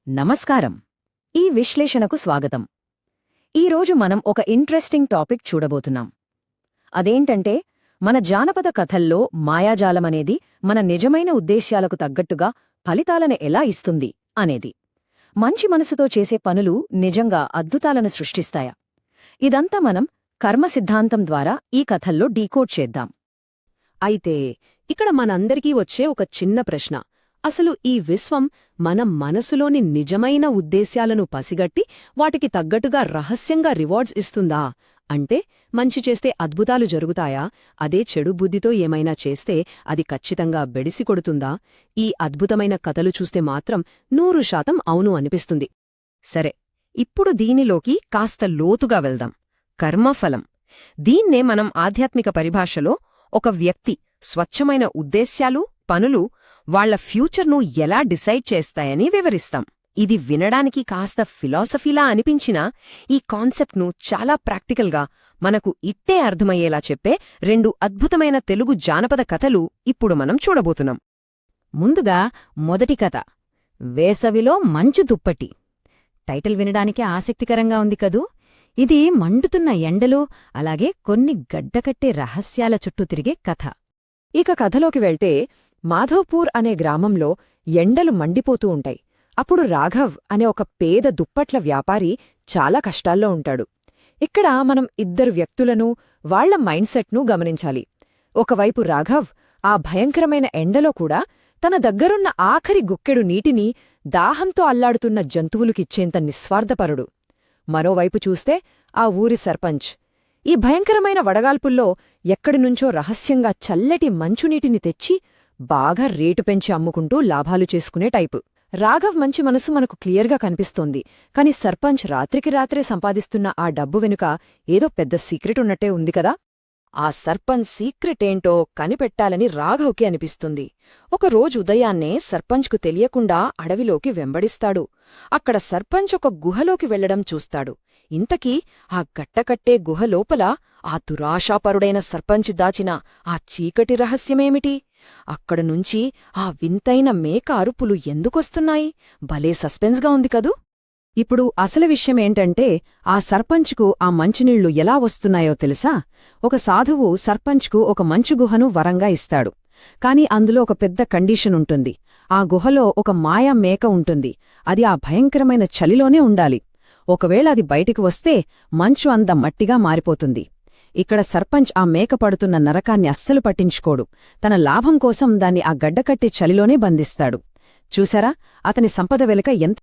నమస్కారం. ఈ విశ్లేషణకు స్వాగతం. ఈరోజు మనం ఒక ఇంట్రెస్టింగ్ టాపిక్ చూడబోతున్నాం. అదేంటంటే, మన జానపద కథల్లో మాయాజాలమనేది మన నిజమైన ఉద్దేశ్యాలకు తగ్గట్టుగా ఫలితాలను ఎలా ఇస్తుంది అనేది. మంచి మనసుతో చేసే పనులు నిజంగా అద్భుతాలను సృష్టిస్తాయా? ఇదంతా మనం కర్మ సిద్ధాంతం ద్వారా ఈ కథల్లో డీకోడ్ చేద్దాం. అయితే ఇక్కడ మనందరికీ వచ్చే ఒక చిన్న ప్రశ్న, అసలు ఈ విశ్వం మన మనసులోని నిజమైన ఉద్దేశ్యాలను పసిగట్టి వాటికి తగ్గట్టుగా రహస్యంగా రివార్డ్స్ ఇస్తుందా? అంటే మంచి చేస్తే అద్భుతాలు జరుగుతాయా? అదే చెడు బుద్ధితో ఏమైనా చేస్తే అది ఖచ్చితంగా బెడిసికొడుతుందా? ఈ అద్భుతమైన కథలు చూస్తే మాత్రం 100% అవును అనిపిస్తుంది. సరే, ఇప్పుడు దీనిలోకి కాస్త లోతుగా వెళ్దాం. కర్మఫలం. దీన్నే మనం ఆధ్యాత్మిక పరిభాషలో ఒక వ్యక్తి స్వచ్ఛమైన ఉద్దేశ్యాలు, పనులు వాళ్ల ఫ్యూచర్ను ఎలా డిసైడ్ చేస్తాయని వివరిస్తాం. ఇది వినడానికి కాస్త ఫిలాసఫీలా అనిపించినా ఈ కాన్సెప్ట్ను చాలా ప్రాక్టికల్గా మనకు ఇట్టే అర్థమయ్యేలా చెప్పే 2 అద్భుతమైన తెలుగు జానపద కథలు ఇప్పుడు మనం చూడబోతున్నాం. ముందుగా మొదటి కథ, వేసవిలో మంచు దుప్పటి. టైటిల్ వినడానికే ఆసక్తికరంగా ఉంది కదూ. ఇది మండుతున్న ఎండలు, అలాగే కొన్ని గడ్డకట్టే రహస్యాల చుట్టూ తిరిగే కథ. ఇక కథలోకి వెళ్తే, మాధవ్పూర్ అనే గ్రామంలో ఎండలు మండిపోతూ ఉంటాయి. అప్పుడు రాఘవ్ అనే ఒక పేద దుప్పట్ల వ్యాపారి చాలా కష్టాల్లో ఉంటాడు. ఇక్కడ మనం 2 వ్యక్తులను, వాళ్ల మైండ్సెట్ను గమనించాలి. ఒకవైపు రాఘవ్ ఆ భయంకరమైన ఎండలో కూడా తన దగ్గరున్న ఆఖరి గుక్కెడు నీటిని దాహంతో అల్లాడుతున్న జంతువులకిచ్చేంత నిస్వార్థపరుడు. మరోవైపు చూస్తే ఆ ఊరి సర్పంచ్ ఈ భయంకరమైన వడగాల్పుల్లో ఎక్కడినుంచో రహస్యంగా చల్లటి మంచునీటిని తెచ్చి బాగా రేటు పెంచి అమ్ముకుంటూ లాభాలు చేసుకునే టైపు. రాఘవ్ మంచి మనసు మనకు క్లియర్గా కనిపిస్తోంది, కాని సర్పంచ్ రాత్రికి రాత్రే సంపాదిస్తున్న ఆ డబ్బు వెనుక ఏదో పెద్ద సీక్రెట్ ఉన్నట్టే ఉంది కదా. ఆ సర్పంచ్ సీక్రెటేంటో కనిపెట్టాలని రాఘవ్కి అనిపిస్తుంది. ఒకరోజు ఉదయాన్నే సర్పంచ్కు తెలియకుండా అడవిలోకి వెంబడిస్తాడు. అక్కడ సర్పంచ్ ఒక గుహలోకి వెళ్లడం చూస్తాడు. ఇంతకీ ఆ గట్టకట్టే గుహలోపల ఆ దురాశాపరుడైన సర్పంచ్ దాచిన ఆ చీకటి రహస్యమేమిటి? అక్కడనుంచి ఆ వింతైన మేక అరుపులు ఎందుకొస్తున్నాయి? భలే సస్పెన్స్గా ఉంది కదూ. ఇప్పుడు అసలు విషయమేంటంటే, ఆ సర్పంచ్కు ఆ మంచునీళ్లు ఎలా వస్తున్నాయో తెలుసా? ఒక సాధువు సర్పంచ్కు ఒక మంచు గుహను వరంగా ఇస్తాడు. కాని అందులో ఒక పెద్ద కండీషన్ ఉంటుంది. ఆ గుహలో ఒక మాయా మేక ఉంటుంది. అది ఆ భయంకరమైన చలిలోనే ఉండాలి. ఒకవేళ అది బయటికి వస్తే మంచు అంత మట్టిగా మారిపోతుంది. ఇక్కడ సర్పంచ్ ఆ మేక పడుతున్న నరకాన్ని అస్సలు పట్టించుకోడు. తన లాభం కోసం దాన్ని ఆ గడ్డకట్టే చలిలోనే బంధిస్తాడు. చూశారా, అతని సంపద వెనుక ఎంత